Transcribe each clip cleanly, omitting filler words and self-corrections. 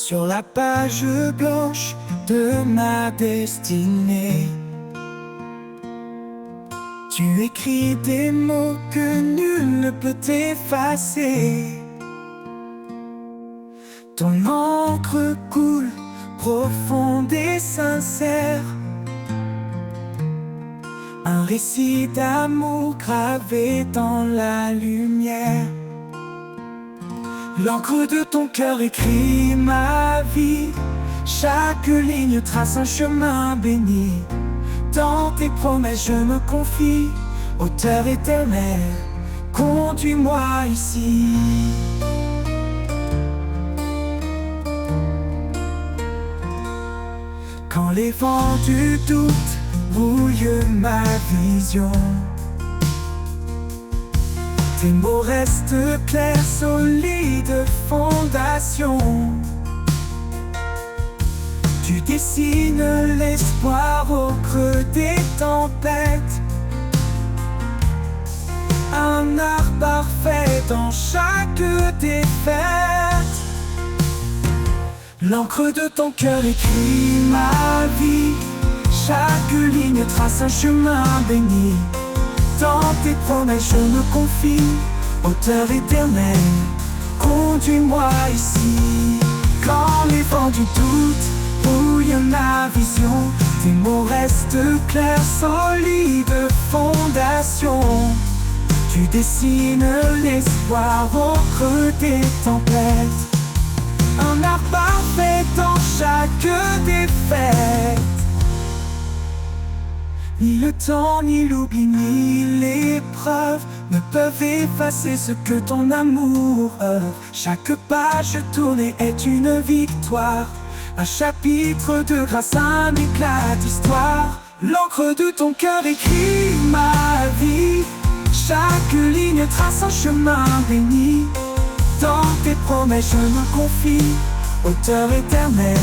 sur la page blanche de ma destinée. Tu écris des mots que nul ne peut effacer. Ton encre coule, profonde et sincère. Un récit d'amour gravé dans la lumière. L'encre de ton cœur écrit ma vie. Chaque ligne trace un chemin béni. Dans tes promesses je me confie. Auteur éternel, conduis-moi ici. Quand les vents du doute brouillent ma vision, tes mots restent clairs, solides fondations. Tu dessines l'espoir au creux des tempêtes. Un art parfait dans chaque défaite. L'encre de ton cœur écrit ma vie. Chaque ligne trace un chemin béni. Dans tes promesses je me confie. Auteur éternel, conduis-moi ici. Quand les vents du doute brouillent ma vision, tes mots restent clairs, solides fondations. Tu dessines l'espoir au creux des tempêtes. Un art parfait dans chaque défaite. Ni le temps, ni l'oubli, ni l'épreuve ne peuvent effacer ce que ton amour œuvre. Chaque page tournée est une victoire. Un chapitre de grâce, un éclat d'histoire. L'encre de ton cœur écrit ma vie. Chaque ligne trace un chemin béni. Dans tes promesses je me confie. Auteur éternel,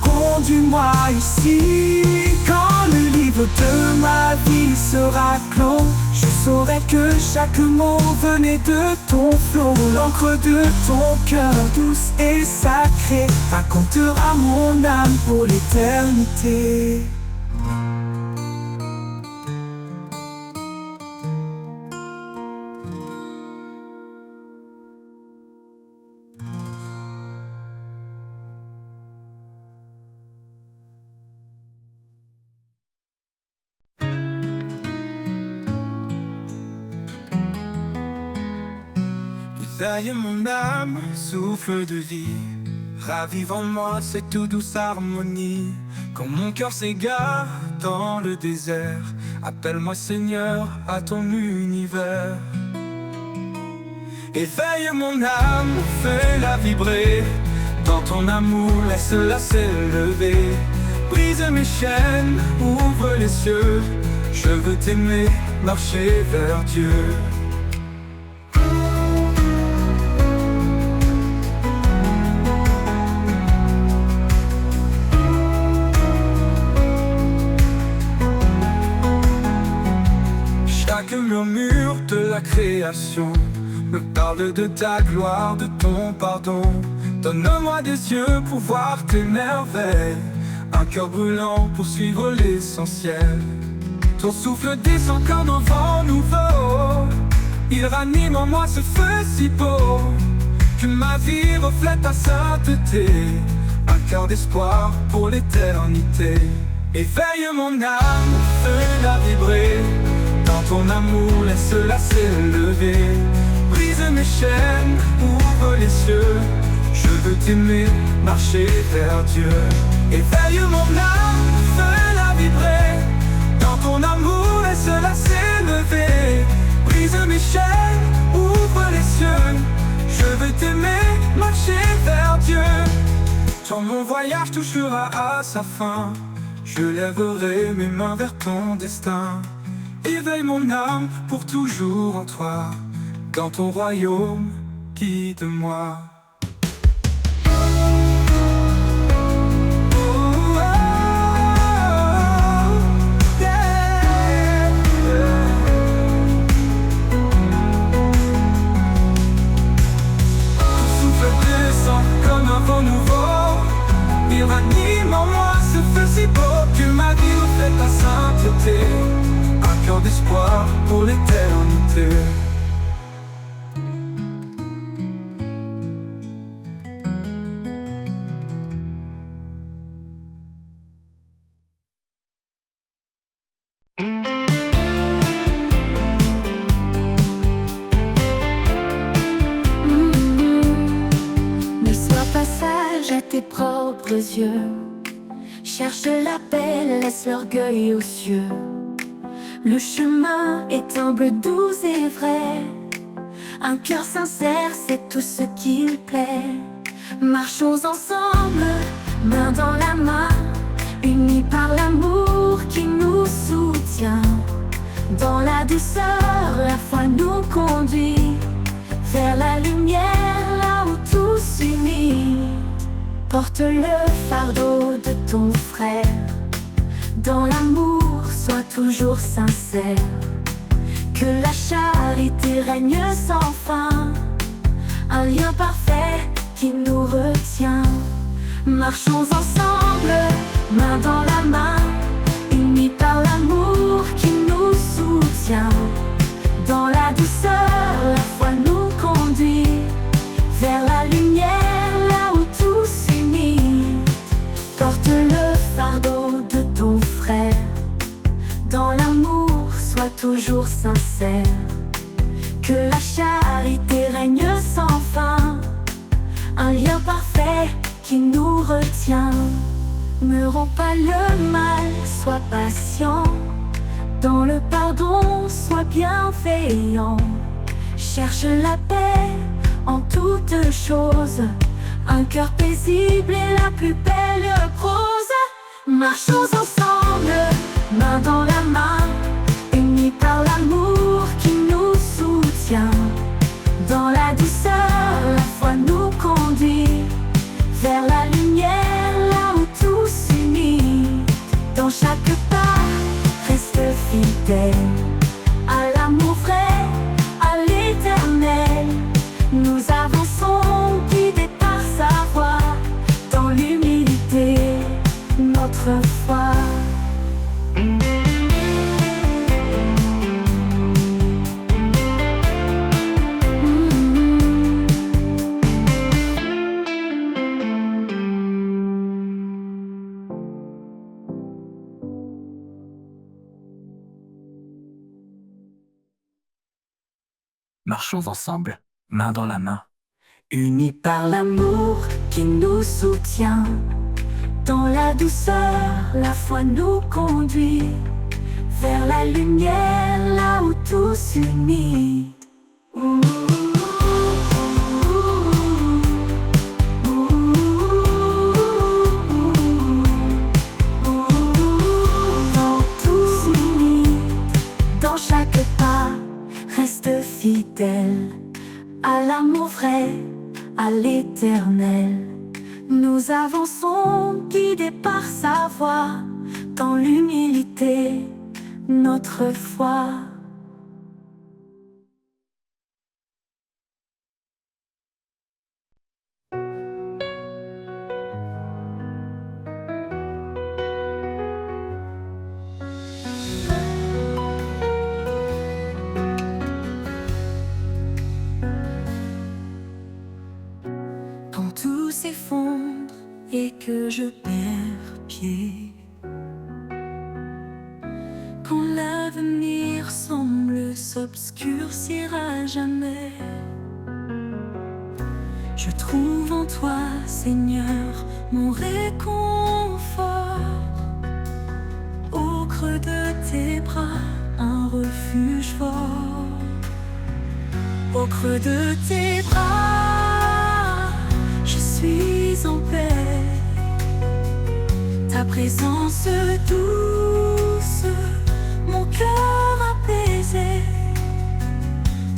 conduis-moi ici. Quand le livre de ma vie sera clos, je saurai que chaque mot venait de ton flot. L'encre de ton cœur douce et sacrée racontera mon âme pour l'éternité. Éveille mon âme, souffle de vie, ravive en moi cette toute douce harmonie. Quand mon cœur s'égare dans le désert, appelle-moi Seigneur à ton univers. Éveille mon âme, fais-la vibrer, dans ton amour laisse-la s'élever. Brise mes chaînes, ouvre les cieux, je veux t'aimer, marcher vers Dieu. Chaque murmure de la création me parle de ta gloire, de ton pardon. Donne-moi des yeux pour voir tes merveilles, un cœur brûlant pour suivre l'essentiel. Ton souffle descend comme un vent nouveau, il ranime en moi ce feu si beau. Que ma vie reflète ta sainteté, un cœur d'espoir pour l'éternité. Éveille mon âme, fais-la vibrer, dans ton amour laisse-la s'élever. Brise mes chaînes, ouvre les cieux, je veux t'aimer, marcher vers Dieu. Éveille mon âme, fais-la vibrer, dans ton amour laisse-la s'élever. Brise mes chaînes, ouvre les cieux, je veux t'aimer, marcher vers Dieu. Quand mon voyage touchera à sa fin, je lèverai mes mains vers ton destin. Éveille mon âme pour toujours en toi, dans ton royaume, guide-moi. Ton souffle descend comme un vent nouveau, l'éternité. Ne sois pas sage à tes propres yeux. Cherche la paix, laisse l'orgueil aux cieux. Le chemin est humble, doux et vrai. Un cœur sincère, c'est tout ce qu'il plaît. Marchons ensemble, main dans la main, unis par l'amour qui nous soutient. Dans la douceur, la foi nous conduit vers la lumière, là où tout s'unit. Porte le fardeau de ton frère. Dans l'amour, sois toujours sincère. Que la charité règne sans fin. Un lien parfait qui nous retient. Marchons ensemble, main dans la main, unis par l'amour qui nous soutient. Dans la douceur, la foi nous conduit vers la lumière, là où tout s'unit. Porte le fardeau de ton frère. Dans l'amour, sois toujours sincère. Que la charité règne sans fin. Un lien parfait qui nous retient. Ne romps pas le mal, sois patient. Dans le pardon, sois bienveillant. Cherche la paix en toutes choses. Un cœur paisible est la plus belle prose. Marchons ensemble, main dans la main, unis par l'amour qui nous soutient. Dans la douceur, la foi nous conduit vers la lumière, là où tout s'unit. Dans chaque pas, reste fidèle à l'amour vrai, à l'éternel. Nous avançons guidés par sa voix. Dans l'humilité, notre foi. Marchons ensemble, main dans la main. Unis par l'amour qui nous soutient. Dans la douceur, la foi nous conduit vers la lumière, là où tout s'unit. Dans tout s'unit, dans chaque pas, reste fidèle à l'amour vrai, à l'éternel. Nous avançons guidés par sa voix. Dans l'humilité, notre foi. Quand tout s'effondre et que je perds pied, quand l'avenir semble s'obscurcir à jamais, je trouve en toi, Seigneur, mon réconfort. Au creux de tes bras, un refuge fort. Au creux de tes bras, je suis en paix. Ta présence douce, mon cœur apaisé.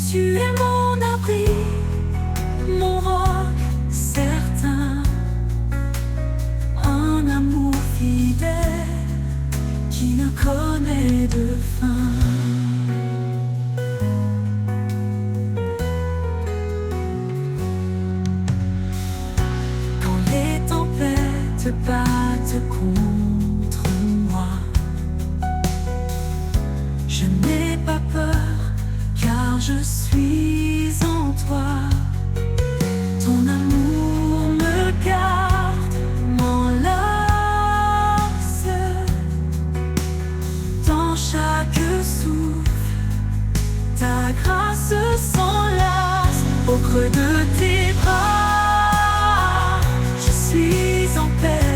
Tu es mon abri, mon roc certain. Un amour fidèle qui ne connaît de fin. Quand les tempêtes battent contre moi, je n'ai pas peur, je suis en toi. Ton amour me garde, m'enlace. Dans chaque souffle, ta grâce s'enlace. Au creux de tes bras, je suis en paix.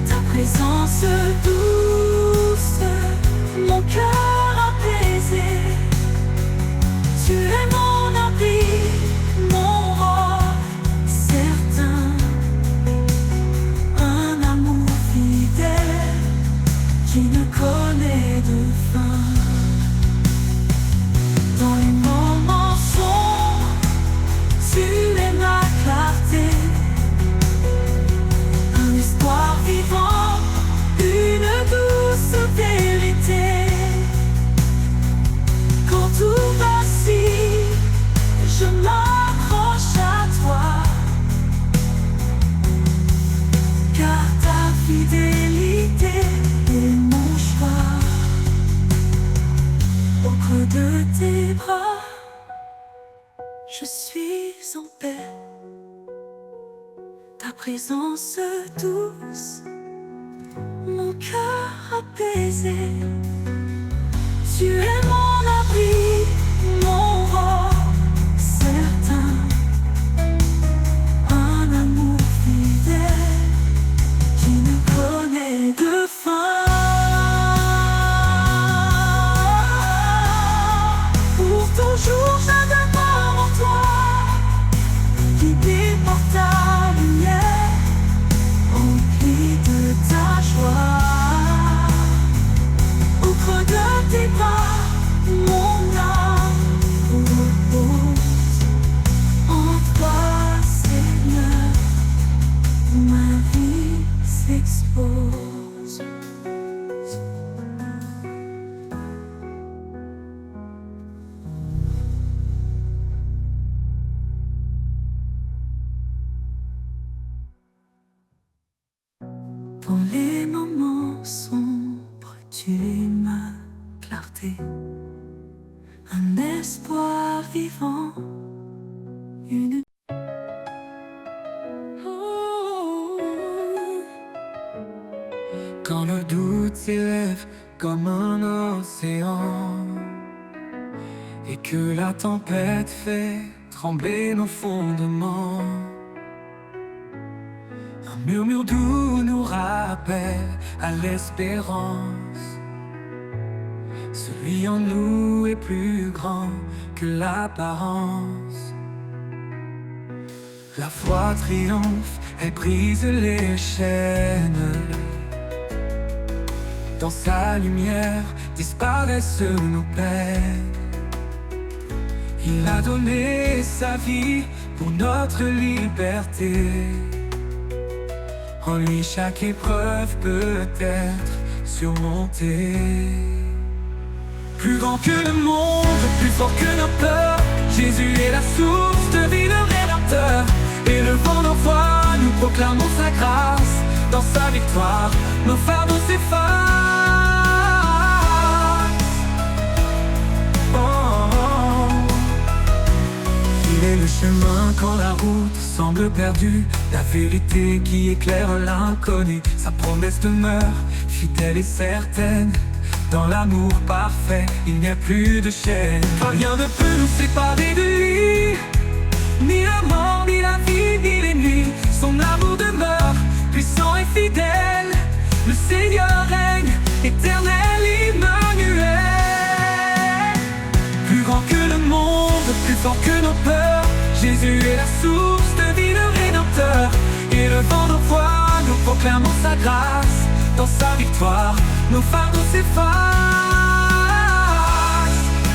Ta présence douce, mon cœur apaisé. Tu es mon abri, mon roi certain. Un amour fidèle qui ne connaît de fin. Dans les moments sombres, tu es ma clarté. Un espoir vivant, une douce vérité. Quand tout vacille, je m'accroche à toi, car ta fidélité est mon choix. Au creux de tes bras, je suis en paix. Ta présence douce, mon cœur apaisé. Tu es mon abri, mon roi certain. Un amour fidèle qui ne connaît de fin. Pour toujours je demeure en toi, guidé par ta lumière, rempli de ta joie. Au creux de tes bras, mon âme repose. En toi, Seigneur, ma vie s'expose. Dans les moments sombres, tu es ma clarté. Un espoir vivant, une... Quand le doute s'élève comme un océan et que la tempête fait trembler nos fondements, un murmure doux nous rappelle à l'espérance. Celui en nous est plus grand que l'apparence. La foi triomphe, elle brise les chaînes. Dans sa lumière disparaissent nos peines. Il a donné sa vie pour notre liberté. En lui chaque épreuve peut être surmontée. Plus grand que le monde, plus fort que nos peurs, Jésus est la source de vie, le Rédempteur. Et le vent d'envoi, nous proclamons sa grâce. Dans sa victoire, nos fardeaux s'effacent. Oh. Il est le chemin quand la route semble perdue, la vérité qui éclaire l'inconnu. Sa promesse demeure fidèle et certaine. Dans l'amour parfait, il n'y a plus de chaîne. Rien ne peut nous séparer de lui. Ni la mort, ni la vie, ni les nuits. Son amour demeure puissant et fidèle. Le Seigneur règne, éternel, Emmanuel. Plus grand que le monde, plus fort que nos peurs, Jésus est la source de vie, le Rédempteur. Et le vent d'envoi, nous proclamons sa grâce. Dans sa victoire, nos fardeaux s'effacent.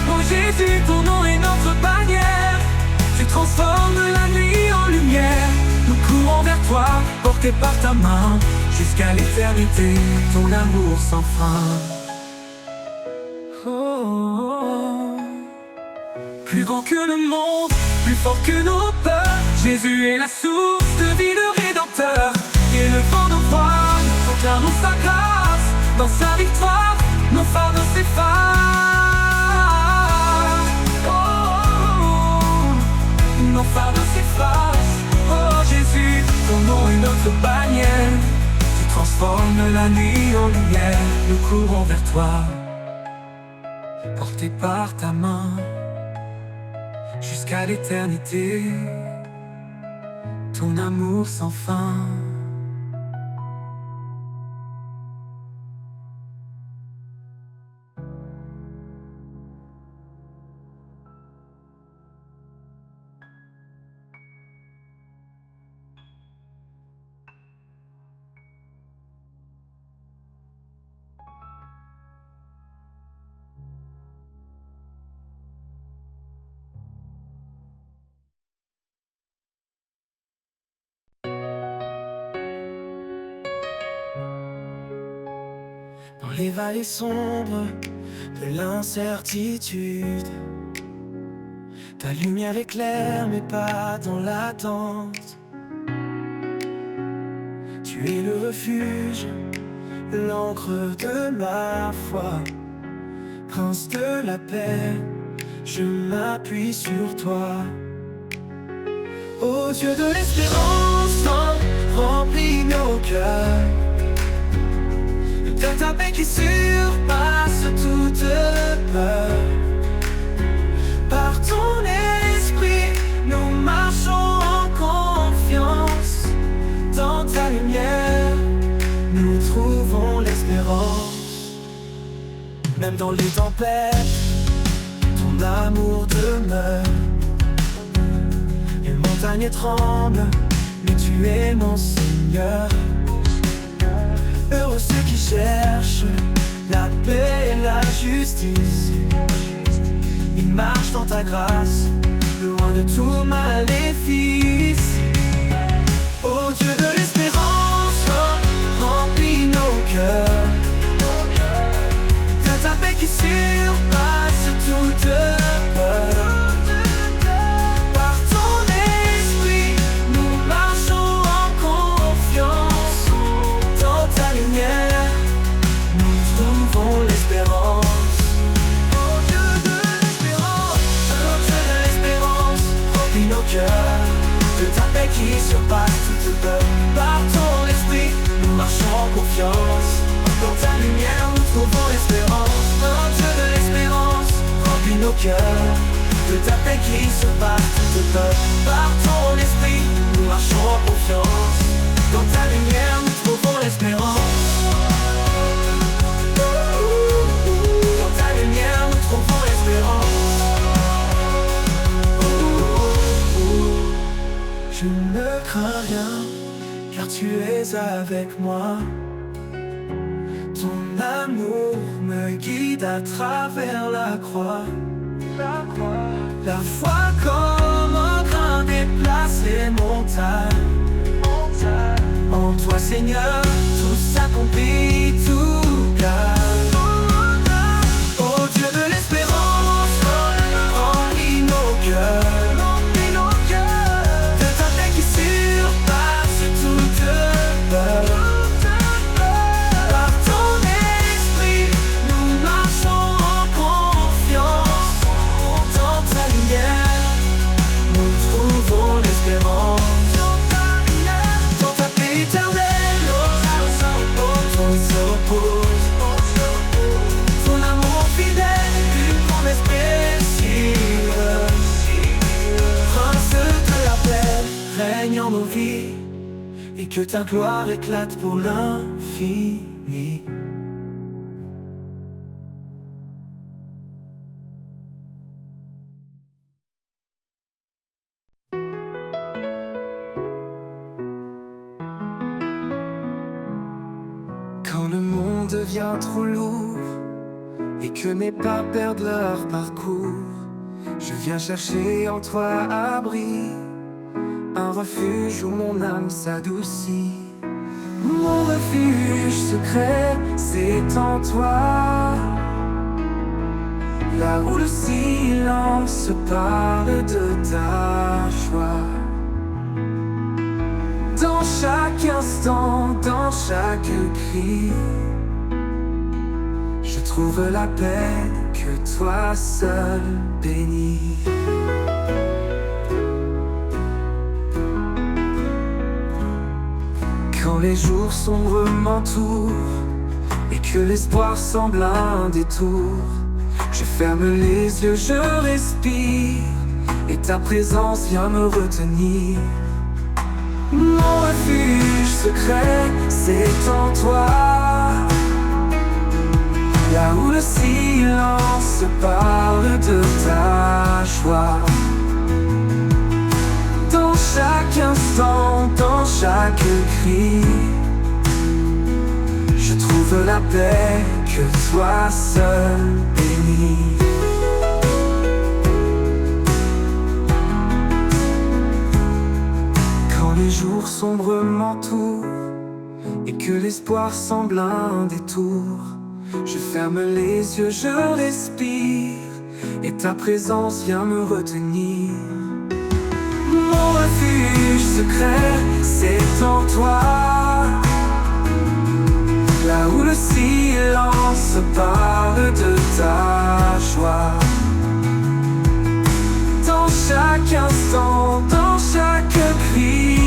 Oh Jésus, ton nom est notre bannière. Tu transformes la nuit en lumière. Nous courons vers toi, portés par ta main. Jusqu'à l'éternité, ton amour sans fin. Oh, oh, oh. Plus grand que le monde, plus fort que nos peurs, Jésus est la source de vie, le Rédempteur. Et le vent d'envoi, nous proclamons sa grâce. Dans sa victoire, nos fardeaux s'effacent. la nuit en lumière, nous courons vers toi, portés par ta main, jusqu'à l'éternité, ton amour sans fin. Dans les vallées sombres de l'incertitude, ta lumière éclaire mes pas dans l'attente. Tu es le refuge, l'encre de ma foi. Prince de la paix, je m'appuie sur toi. Ô Dieu de l'espérance, remplis nos cœurs de ta paix qui surpasse toute peur. Par ton esprit, nous marchons en confiance. Dans ta lumière, nous trouvons l'espérance. Même dans les tempêtes, ton amour demeure. Les montagnes tremblent, mais tu es mon Seigneur. Heureux ceux qui cherchent la paix et la justice. Ils marchent dans ta grâce, loin de tout maléfice. Ô Dieu de l'espérance, remplis nos cœurs de ta paix qui surpasse toute peur. Par ton esprit, nous marchons en confiance. Dans ta lumière, nous trouvons l'espérance. Ô Dieu de l'espérance, remplis nos cœurs de ta paix qui surpasse toute peur. Par ton esprit, nous marchons en confiance. Dans ta lumière, nous trouvons l'espérance. Ô Dieu de l'espérance, remplis nos cœurs de ta paix qui surpasse toute peur. Par ton esprit, nous marchons en confiance. Dans ta lumière, nous trouvons l'espérance. Dans ta lumière, nous trouvons l'espérance. Je ne crains rien, car tu es avec moi. Ton amour me guide à travers la croix. La foi comme un grain déplace les montagnes. En toi Seigneur, tout s'accomplit, tout gagne. Ô Dieu de l'espérance, remplis nos cœurs de ta paix qui surpasse toute peur. Par ton esprit, nous marchons en confiance. Dans ta lumière, nous trouvons l'espérance. Dans ta paix éternelle, on se repose. Ton amour fidèle, une promesse précieuse. Prince de la paix, règne en nos vies, et que ta gloire éclate pour l'infini. Quand le monde devient trop lourd et que mes pas perdent leur parcours, je viens chercher en toi abri, un refuge où mon âme s'adoucit. Mon refuge secret, c'est en toi, là où le silence parle de ta joie. Dans chaque instant, dans chaque cri, je trouve la paix que toi seul bénis. Quand Quand les jours sombres m'entourent et que l'espoir semble un détour, je ferme les yeux, je respire, et ta présence vient me retenir. Mon refuge secret, c'est en toi, là où le silence parle de ta joie. Dans chaque instant, dans chaque cri, je trouve la paix que toi seul bénis. Quand les jours sombres m'entourent et que l'espoir semble un détour, je ferme les yeux, je respire, et ta présence vient me retenir. Mon refuge secret, c'est en toi, là où le silence parle de ta joie. Dans chaque instant, dans chaque cri,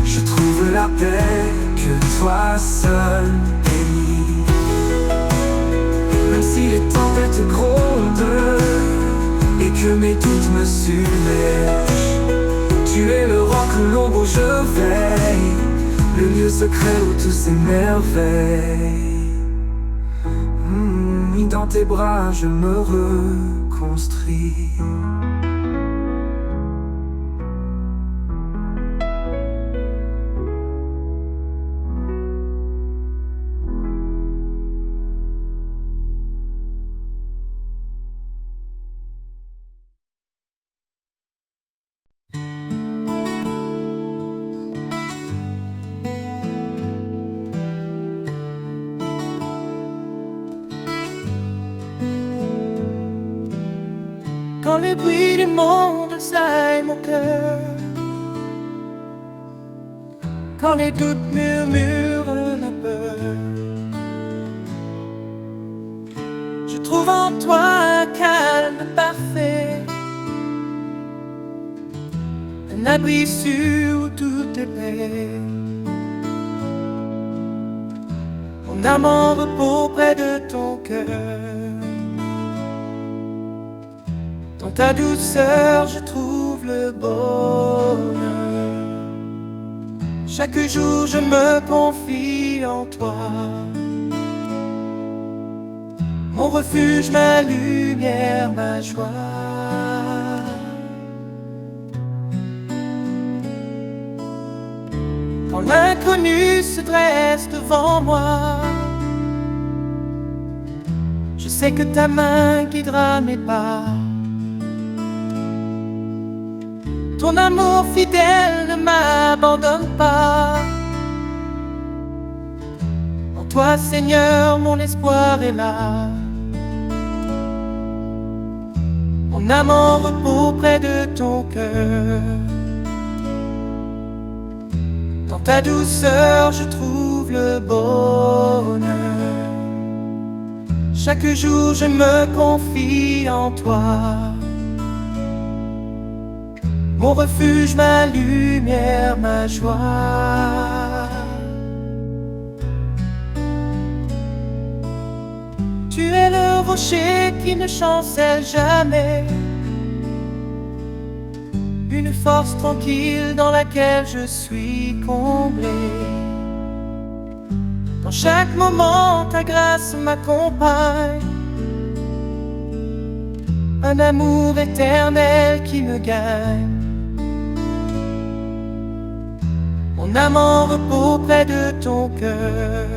je trouve la paix que toi seul bénis. Même si les tempêtes grondent et que mes doutes me submergent, tu es le roc, l'ombre où je veille, le lieu secret où tout s'émerveille. Dans tes bras je me reconstruis. Quand les bruits du monde assaillent mon cœur, quand les doutes murmurent la peur, je trouve en toi un calme parfait, un abri sûr où tout est paix. Mon âme en repos près de ton cœur. Dans ta douceur, je trouve le bonheur. Chaque jour, je me confie en toi. Mon refuge, ma lumière, ma joie. Quand l'inconnu se dresse devant moi, je sais que ta main guidera mes pas. Ton amour fidèle ne m'abandonne pas. En toi, Seigneur, mon espoir est là. Mon âme en repos près de ton cœur. Dans ta douceur, je trouve le bonheur. Chaque jour, je me confie en toi. Mon refuge, ma lumière, ma joie. Tu es le rocher qui ne chancelle jamais, une force tranquille dans laquelle je suis comblé. Dans chaque moment, ta grâce m'accompagne, un amour éternel qui me gagne. Mon âme en repos près de ton cœur.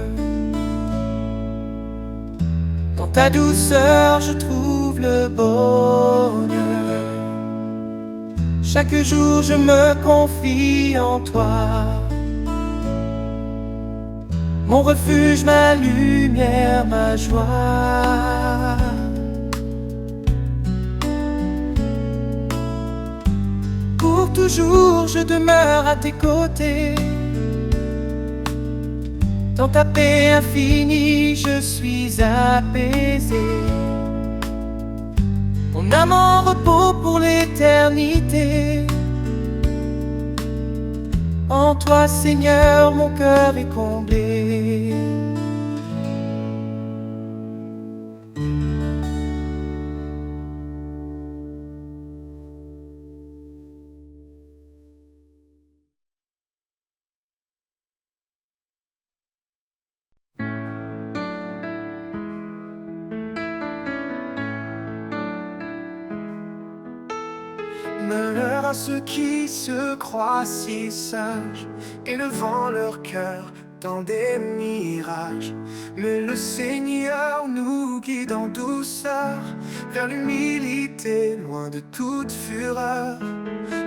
Dans ta douceur, je trouve le bonheur. Chaque jour, je me confie en toi. Mon refuge, ma lumière, ma joie. Pour toujours, je demeure à tes côtés. Dans ta paix infinie, je suis apaisé. Mon âme en repos pour l'éternité. En toi, Seigneur, mon cœur est comblé. Malheur à ceux qui se croient si sages, élevant leur cœur dans des mirages. Mais le Seigneur nous guide en douceur vers l'humilité, loin de toute fureur.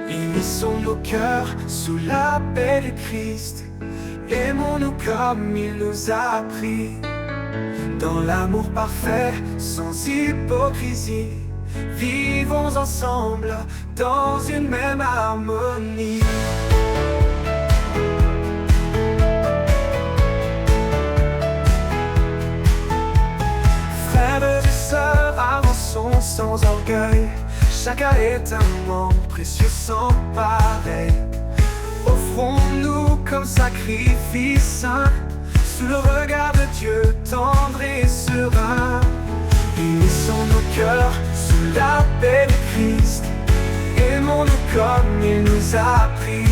Unissons nos cœurs sous la paix de Christ, aimons-nous comme il nous a appris, dans l'amour parfait, sans hypocrisie. Vivons ensemble dans une même harmonie. Frères et sœurs, avançons sans orgueil. Chacun est un membre précieux sans pareil. Offrons-nous comme sacrifice saint, sous le regard de Dieu tendre et serein. Unissons nos cœurs sous la paix de Christ, aimons-nous comme il nous a appris,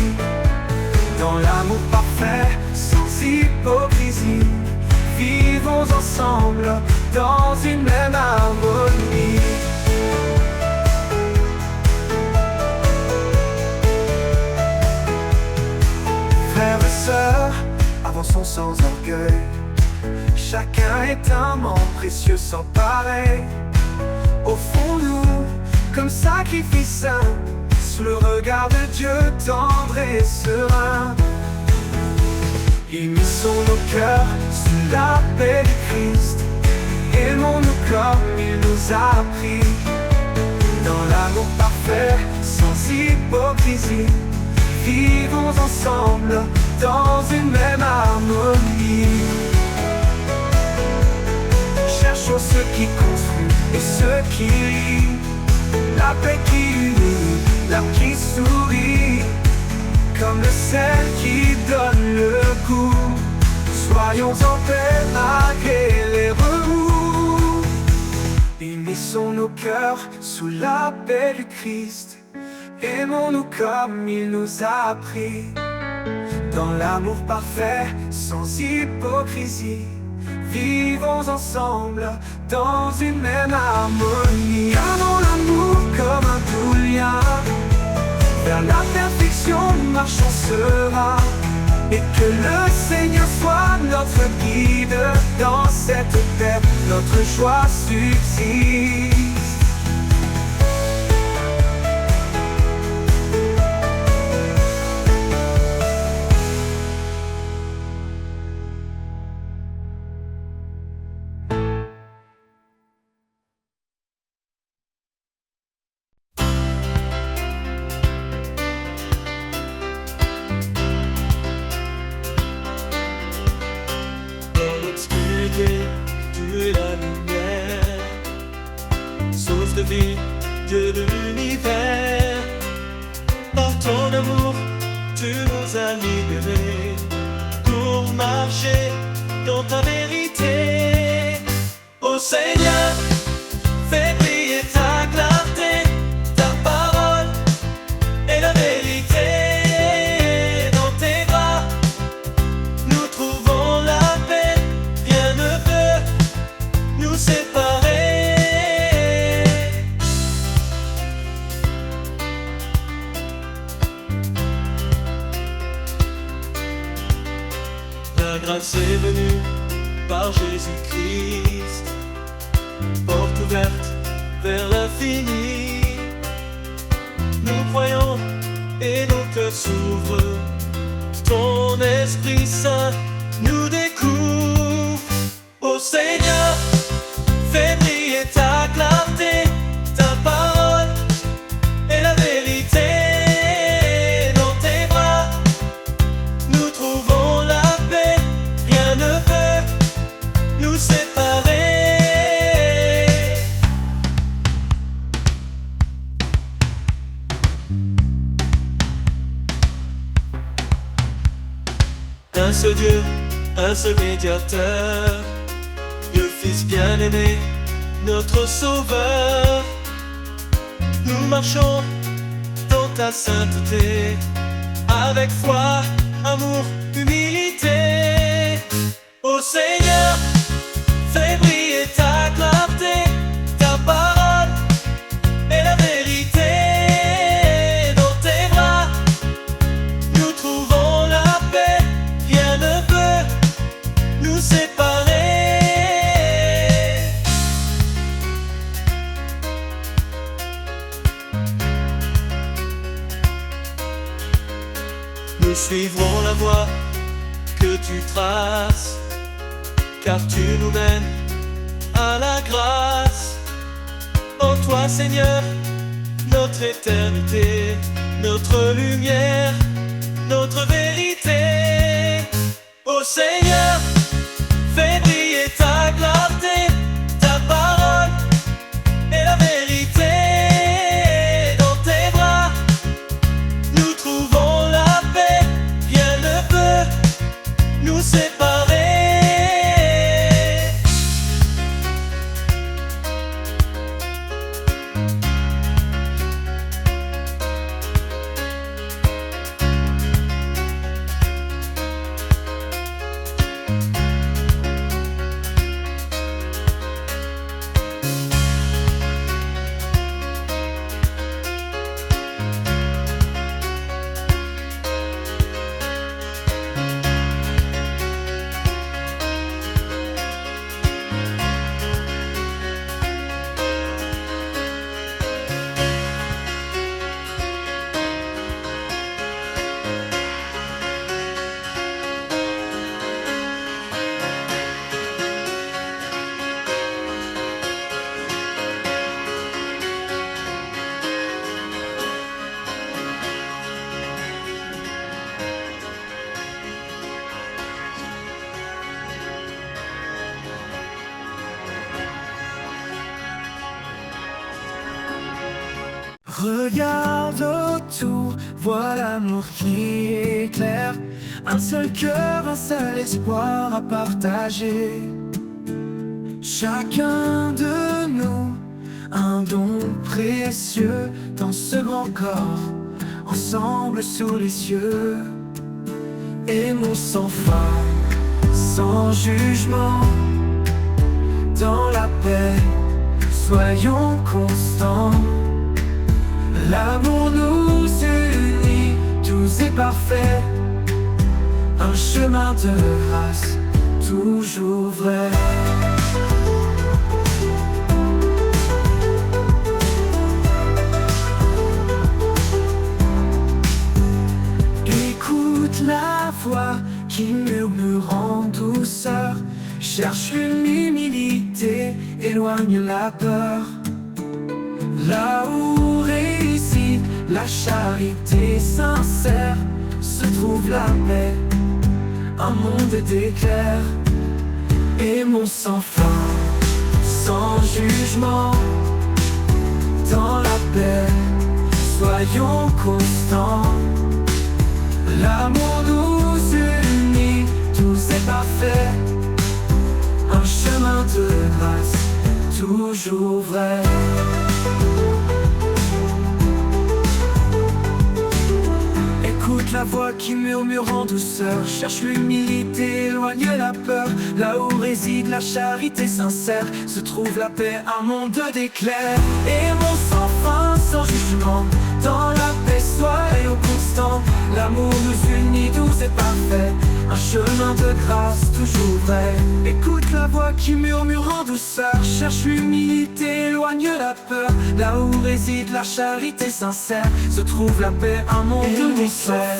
dans l'amour parfait, sans hypocrisie. Vivons ensemble dans une même harmonie. Frères et sœurs, avançons sans orgueil. Chacun est un membre précieux sans pareil. Offrons-nous comme sacrifice saint, sous le regard de Dieu tendre et serein. Unissons nos cœurs sous la paix de Christ, aimons-nous comme il nous a appris, dans l'amour parfait, sans hypocrisie. Vivons ensemble dans une même harmonie. Cherchons ce qui construit et ce qui lie, la paix qui unit, l'âme qui sourit, comme le sel qui donne le goût. Soyons en paix malgré les remous. Unissons nos cœurs sous la paix du Christ, aimons-nous comme il nous a appris, dans l'amour parfait, sans hypocrisie. Vivons ensemble dans une même harmonie. Gardons l'amour comme un doux lien, vers la perfection marchons serein. Et que le Seigneur soit notre guide, dans cette terre notre joie subsiste. Tu es la lumière, source de vie de l'univers. Par ton amour, tu nous as libérés pour marcher dans ta vérité. Ô Seigneur, fais briller ta clarté, ta parole est la vérité. Dans tes bras, nous trouvons la paix. Rien ne peut nous séparer. La grâce est venue par Jésus-Christ, porte ouverte vers l'infini. Nous croyons et nos cœurs s'ouvrent, ton Esprit Saint nous découvre. Ô Seigneur, fais briller ta clarté, ta parole est la vérité. Dans tes bras, nous trouvons la paix, rien ne peut nous séparer. un seul Dieu, un seul médiateur, le Fils bien-aimé, notre Sauveur. Nous marchons dans ta sainteté, avec foi, amour, humilité. Ô Seigneur, fais briller ta clarté, ta parole est la vérité. Dans tes bras, nous trouvons la paix, rien ne peut nous séparer. Nous suivrons la voie que tu traces, car tu nous mènes à la grâce. En toi, Seigneur, notre éternité, notre lumière, notre vérité. Ô Seigneur, fais briller ta clarté, ta parole est la vérité. Dans tes bras, nous trouvons la paix, rien ne peut nous séparer. Regarde autour, vois l'amour qui éclaire. Un seul cœur, un seul espoir à partager. Chacun de nous, un don précieux dans ce grand corps, ensemble sous les cieux. Aimons sans fin, sans jugement, dans la paix, soyons constants. L'amour nous unit, tout est parfait. Un chemin de grâce, toujours vrai. Écoute la voix qui murmure en douceur. Cherche l'humilité, éloigne la peur. Là où réside la charité sincère, se trouve la paix, un monde d'éclairs. Aimons sans fin, sans jugement, dans la paix, soyons constants. L'amour nous unit, tout est parfait. Un chemin de grâce, toujours vrai. Écoute la voix qui murmure en douceur. Cherche l'humilité, éloigne la peur. Là où réside la charité sincère, se trouve la paix, un monde d'éclairs. Aimons sans fin, sans jugement, dans la paix, soyons constants. L'amour nous unit, tout est parfait. Un chemin de grâce, toujours vrai. Écoute la voix qui murmure en douceur. Cherche l'humilité, éloigne la peur. Là où réside la charité sincère, se trouve la paix, un monde d'éclairs.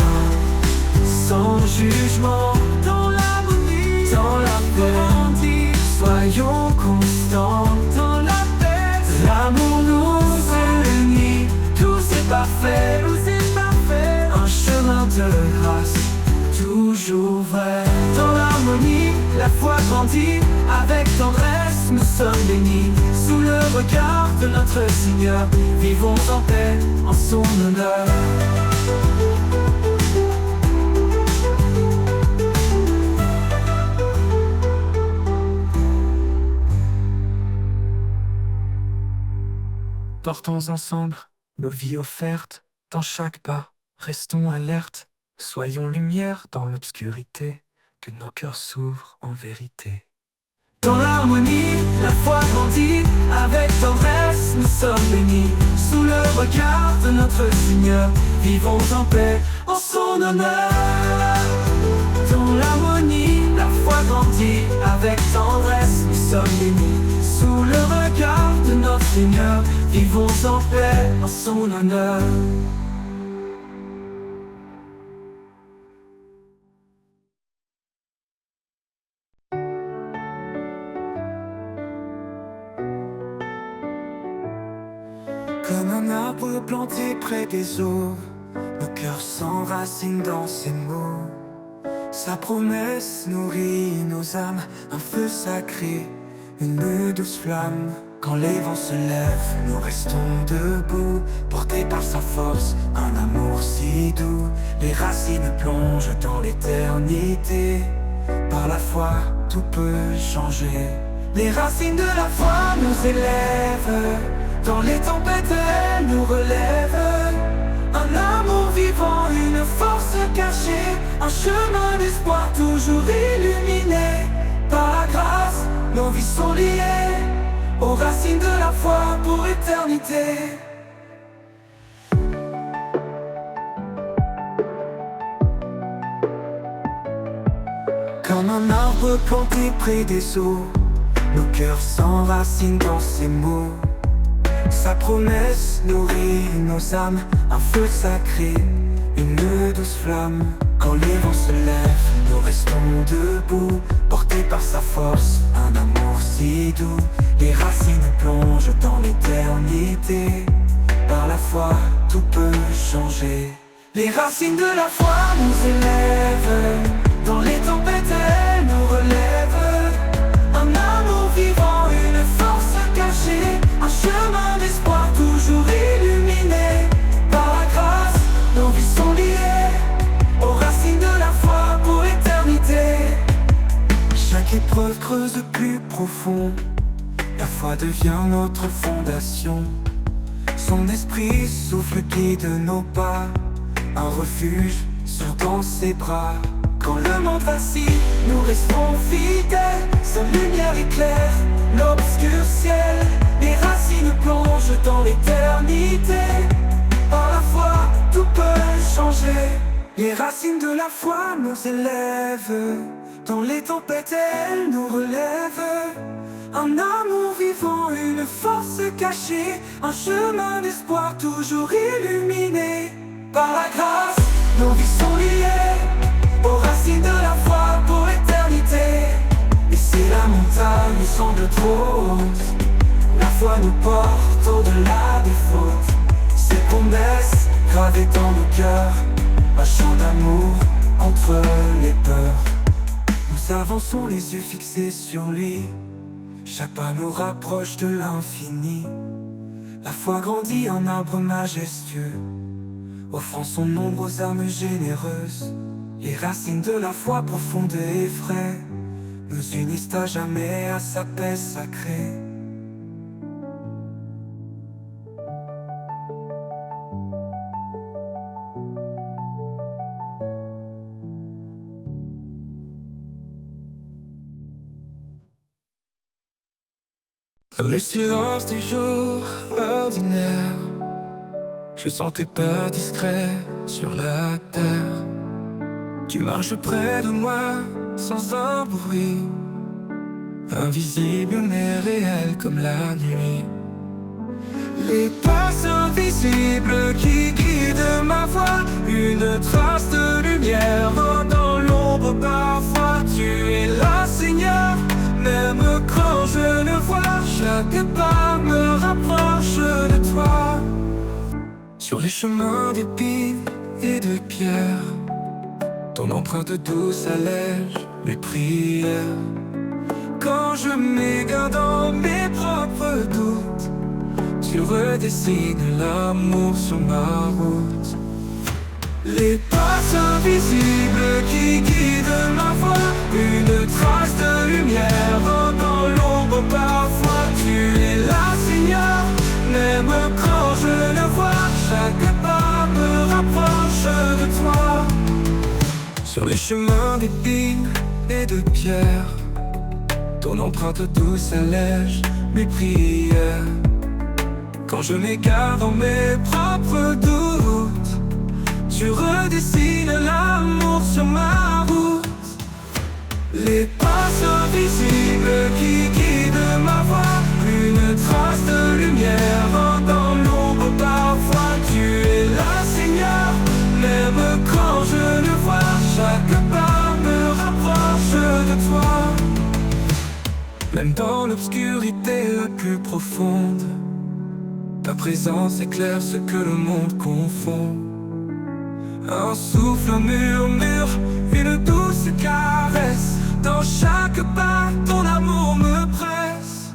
Sans jugement, dans l'harmonie, dans la paix, soyons constants. Dans la paix, l'amour nous unit, tout est parfait, un chemin de grâce, toujours vrai. Dans l'harmonie, la foi grandit, avec tendresse nous sommes bénis. Sous le regard de notre Seigneur, vivons en paix, en son honneur. Portons ensemble nos vies offertes dans chaque pas. Restons alertes, soyons lumière dans l'obscurité, que nos cœurs s'ouvrent en vérité. Dans l'harmonie, la foi grandit, avec tendresse nous sommes bénis. Sous le regard de notre Seigneur, vivons en paix, en son honneur. Dans l'harmonie, la foi grandit, avec tendresse nous sommes bénis. Sous le regard de notre Seigneur, vivons en paix, en son honneur. Comme un arbre planté près des eaux, nos cœurs s'enracinent dans ses mots. Sa promesse nourrit nos âmes, un feu sacré, une douce flamme. Quand les vents se lèvent, nous restons debout, portés par sa force, un amour si doux. Les racines plongent dans l'éternité, par la foi tout peut changer. Les racines de la foi nous élèvent, dans les tempêtes elles nous relèvent. Un amour vivant, une force cachée, un chemin d'espoir toujours illuminé. Par la grâce, nos vies sont liées aux racines de la foi pour éternité. Comme un arbre planté près des eaux, nos cœurs s'enracinent dans ses mots. Sa promesse nourrit nos âmes, un feu sacré, une douce flamme. Quand les vents se lèvent, nous restons debout, portés par sa force, un amour si doux. Les racines plongent dans l'éternité, par la foi tout peut changer. Les racines de la foi nous élèvent, dans les tempêtes elles nous relèvent. Un amour vivant, une force cachée, un chemin d'espoir toujours illuminé. Par la grâce, nos vies sont liées aux racines de la foi pour éternité. Chaque épreuve creuse plus profond, la foi devient notre fondation. Son esprit souffle, guide nos pas, un refuge sûr dans ses bras. Quand le monde vacille, nous restons fidèles, sa lumière éclaire l'obscur ciel. Les racines plongent dans l'éternité, par la foi tout peut changer. Les racines de la foi nous élèvent, dans les tempêtes elles nous relèvent. Un amour vivant, une force cachée, un chemin d'espoir toujours illuminé. Par la grâce, nos vies sont liées aux racines de la foi pour éternité. Et si la montagne nous semble trop haute, la foi nous porte au-delà des fautes. Ses promesses gravées dans nos cœurs, un chant d'amour entre les peurs. Nous avançons les yeux fixés sur lui, chaque pas nous rapproche de l'infini. La foi grandit, un arbre majestueux, offrant son ombre aux âmes généreuses. Les racines de la foi profonde et vraie nous unissent à jamais à sa paix sacrée. Dans le silence des jours ordinaires, je sens tes pas discrets sur la terre. Tu marches près de moi sans un bruit, invisible mais réel comme la nuit. Les pas invisibles qui guident ma voix, une trace de lumière dans l'ombre parfois. Tu es là, Seigneur, même quand je ne vois. Chaque pas me rapproche de toi. Sur les chemins d'épines et de pierres, ton empreinte douce allège mes prières. Quand je m'égare dans mes propres doutes, tu redessines l'amour sur ma route. Les pas invisibles qui guident ma voix, une trace de lumière dans l'ombre parfois. Tu es là, Seigneur, même Même quand je le vois, chaque pas me rapproche de toi. Sur les chemins d'épines et de pierres, ton empreinte douce allège mes prières. Quand je m'égare dans mes propres doutes, tu redessines l'amour sur ma route. Les pas invisibles qui guident ma voie, une trace de lumière dans l'ombre parfois. Tu es là, Seigneur, même quand je le vois, chaque pas me rapproche de toi. Même dans l'obscurité la plus profonde, ta présence éclaire ce que le monde confond. Un souffle, un murmure, une douce caresse. Dans chaque pas, ton amour me presse.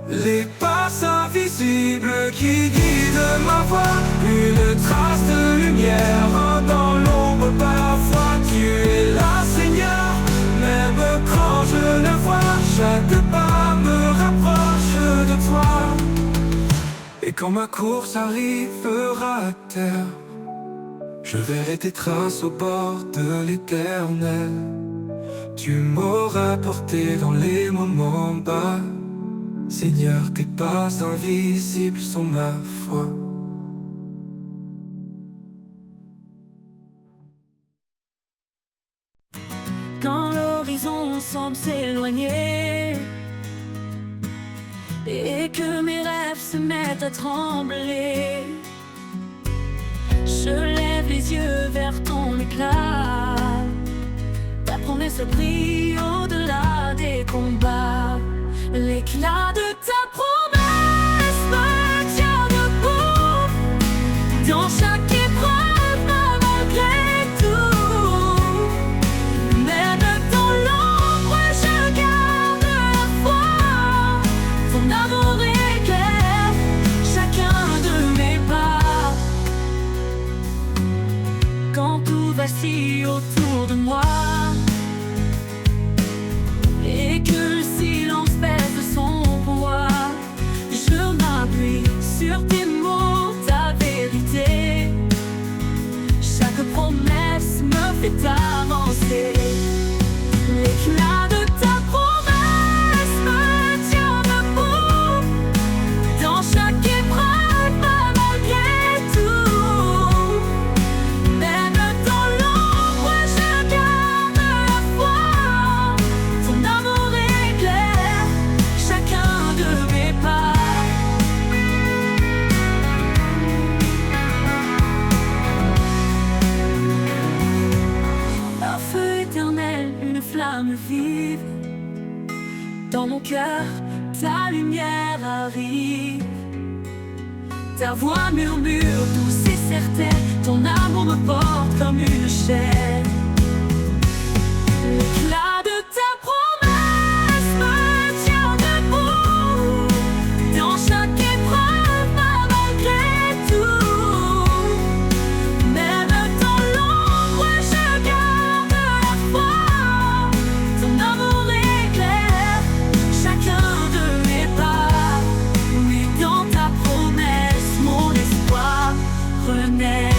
Les pas invisibles qui guident ma voie, une trace de lumière dans l'ombre parfois. Tu es là, Seigneur, même quand je le vois, chaque pas me rapproche de toi. Et quand ma course arrivera à terre, je verrai tes traces au bord de l'Éternel. Tu m'auras porté dans les moments bas. Seigneur, tes pas invisibles sont ma foi. Quand l'horizon semble s'éloigner et que mes rêves se mettent à trembler, je lève les yeux vers ton éclat. Ta promesse brille au-delà des combats. L'éclat de ta promesse me tient debout dans chaque épreuve, malgré tout. Même dans l'ombre, je garde la foi. Ton amour éclaire chacun de mes pas. Quand tout vacille autour de moi et que le silence pèse son poids, je m'appuie sur tes mots, ta vérité. Chaque promesse me fait avancer. L'éclat de ta promesse me tient debout dans chaque épreuve, malgré tout. Même dans l'ombre, je garde la foi. Ton amour éclaire chacun de mes pas. Un feu éternel, une flamme vive. Dans mon cœur, ta lumière arrive. Ta voix murmure douce et certaine. Ton amour me porte comme une chaîne. L'éclat de ta promesse me tient debout dans chaque épreuve, malgré tout. Même dans l'ombre, je garde la foi. Ton amour éclaire chacun de mes pas. Oui, dans ta promesse, mon espoir renaît.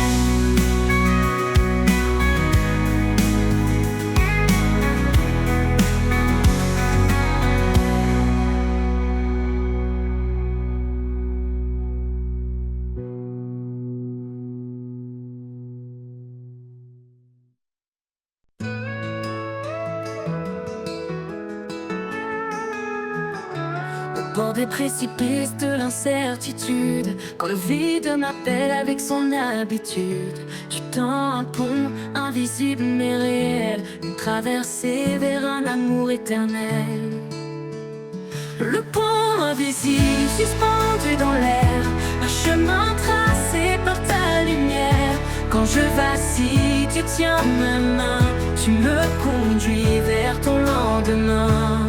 Au bord des précipices de l'incertitude, quand le vide m'appelle avec son habitude, je tends un pont invisible mais réel, une traversée vers un amour éternel. Le pont invisible suspendu dans l'air, un chemin tracé par ta lumière. Quand je vacille, tu tiens ma main, tu me conduis vers ton lendemain.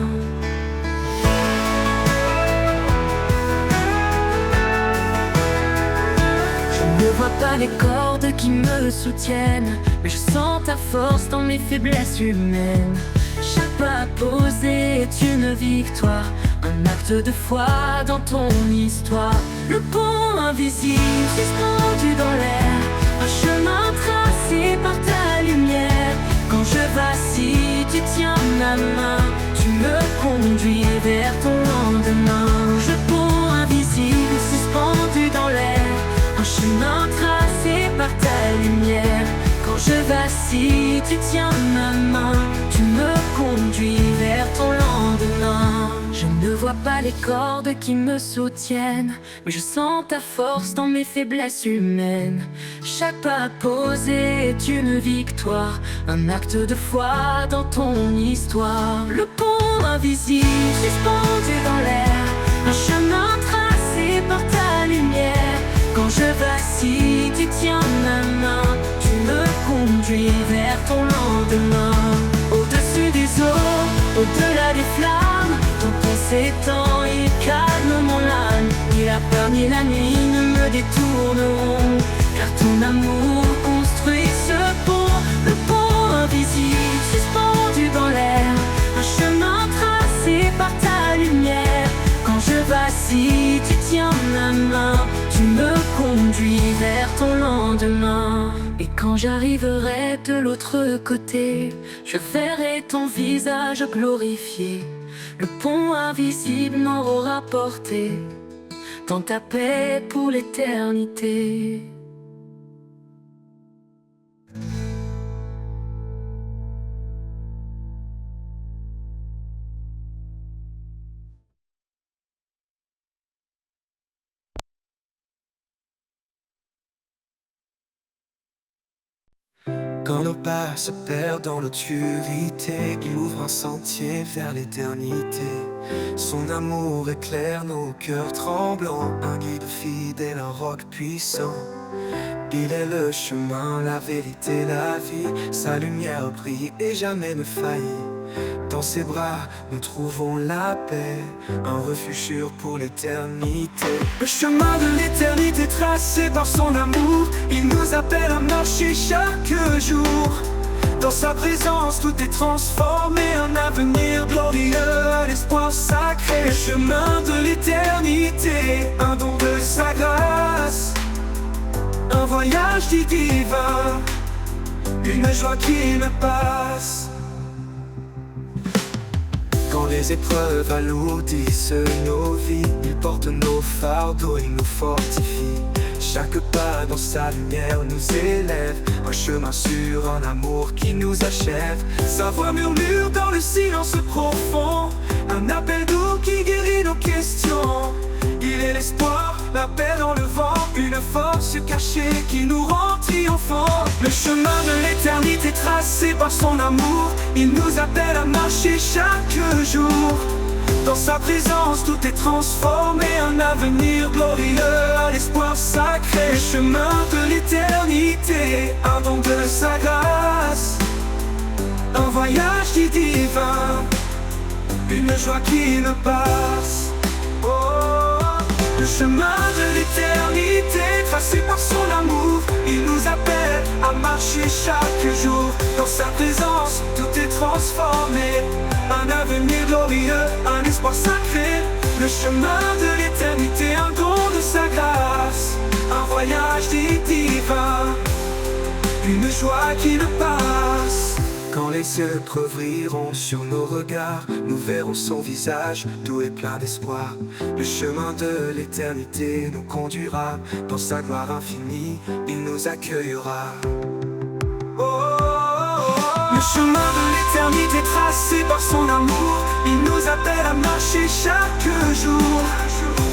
Je ne vois pas les cordes qui me soutiennent, mais je sens ta force dans mes faiblesses humaines. Chaque pas posé est une victoire, un acte de foi dans ton histoire. Le pont invisible suspendu dans l'air, un chemin tracé par ta lumière. Quand je vacille, tu tiens ma main, tu me conduis vers ton lendemain. Le pont invisible suspendu dans l'air, un chemin tracé par ta lumière. Quand je vacille, tu tiens ma main, tu me conduis vers ton lendemain. Je ne vois pas les cordes qui me soutiennent, mais je sens ta force dans mes faiblesses humaines. Chaque pas posé est une victoire, un acte de foi dans ton histoire. Le pont invisible suspendu dans l'air, un chemin tracé par ta lumière. Quand je vacille, tu tiens ma main, tu me conduis vers ton lendemain. Au-dessus des eaux, au-delà des flammes, ton pont s'étend, il calme mon âme. Ni la peur ni la nuit ne me détourneront, car ton amour construit ce pont. Le pont invisible suspendu dans l'air, un chemin tracé par ta lumière. Quand je vacille, tu tiens ma main, tu me conduis vers ton lendemain. Et quand j'arriverai de l'autre côté, je verrai ton visage glorifié. Le pont invisible m'aura porté dans ta paix pour l'éternité. Quand nos pas se perdent dans l'obscurité, il ouvre un sentier vers l'éternité. Son amour éclaire nos cœurs tremblants, un guide fidèle, un roc puissant. Il est le chemin, la vérité, la vie. Sa lumière brille et jamais ne faillit. Dans ses bras, nous trouvons la paix, un refuge sûr pour l'éternité. Le chemin de l'éternité tracé par son amour, il nous appelle à marcher chaque jour. Dans sa présence, tout est transformé, un avenir glorieux, un espoir sacré. Le chemin de l'éternité, un don de sa grâce, un voyage divin, une joie qui ne passe. Quand les épreuves alourdissent nos vies, il porte nos fardeaux, il nous fortifie. Chaque pas dans sa lumière nous élève, un chemin sûr, un amour qui nous achève. Sa voix murmure dans le silence profond, un appel doux qui guérit nos questions. Il est l'espoir, la paix dans le vent, une force cachée qui nous rend triomphants. Le chemin de l'éternité tracé par son amour, il nous appelle à marcher chaque jour. Dans sa présence, tout est transformé, un avenir glorieux, un espoir sacré. Le chemin de l'éternité, un don de sa grâce, un voyage divin, une joie qui ne passe. Le chemin de l'éternité, tracé par son amour, il nous appelle à marcher chaque jour. Dans sa présence, tout est transformé, un avenir glorieux, un espoir sacré. Le chemin de l'éternité, un don de sa grâce, un voyage divin, une joie qui ne passe. Quand les yeux brilleront sur nos regards, nous verrons son visage doux et plein d'espoir. Le chemin de l'éternité nous conduira, dans sa gloire infinie, il nous accueillera. Le chemin de l'éternité tracé par son amour, il nous appelle à marcher chaque jour.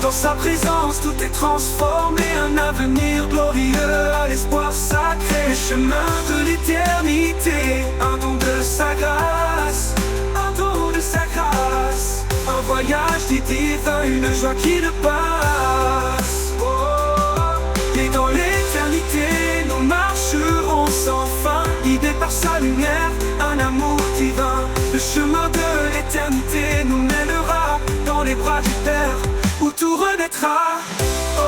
Dans sa présence, tout est transformé, un avenir glorieux, un espoir sacré. Le chemin de l'éternité, un don de sa grâce, un don de sa grâce, un voyage divin, une joie qui ne passe. Et dans l'éternité, nous marcherons sans fin, guidés par sa lumière, un amour divin. Le chemin de l'éternité nous mènera dans les bras du Père, où tout renaîtra. Oh,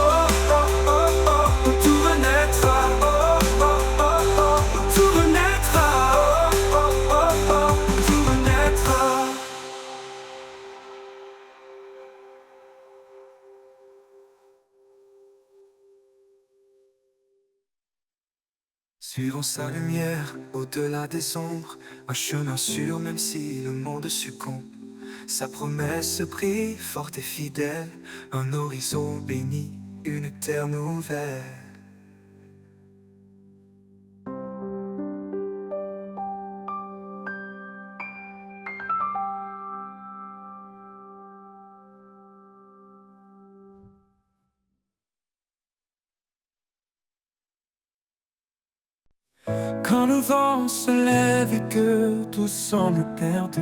oh, oh, oh, où tout renaîtra. Oh, oh, oh, oh, où tout renaîtra. Oh, oh, oh, oh, où tout renaîtra. Suivons sa lumière au-delà des ombres, un chemin sûr même si le monde succombe. Sa promesse brille forte et fidèle, un horizon béni, une terre nouvelle. Quand le vent se lève et que tout semble perdu,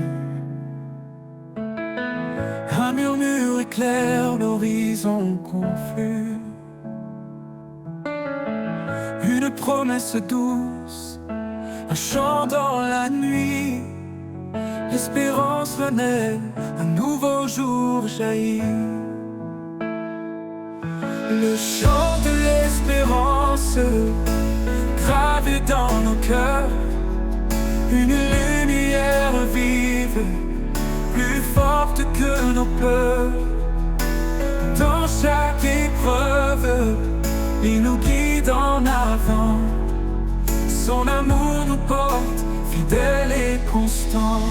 un murmure éclaire l'horizon confus. Une promesse douce, un chant dans la nuit. L'espérance renaît, un nouveau jour jaillit. Le chant de l'espérance gravé dans nos cœurs, une lumière vive, plus forte que nos peurs. Dans chaque épreuve, il nous guide en avant. Son amour nous porte, fidèle et constant.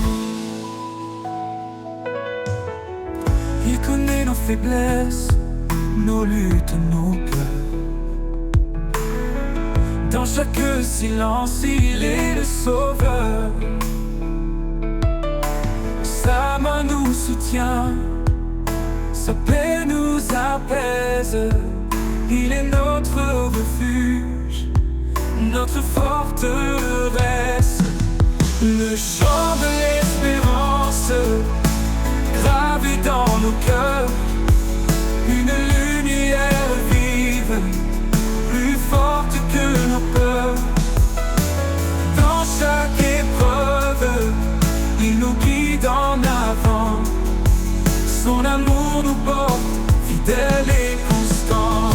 Il connaît nos faiblesses, nos luttes, nos peurs. Dans chaque silence, il est le sauveur. Sa main nous soutient, sa paix nous apaise. Il est notre refuge, notre forteresse. Le chant de l'espérance gravé dans nos cœurs, une lumière vive, plus forte que nos peurs. Dans chaque épreuve, il nous guide en avant. Son amour nous porte, fidèle et constant.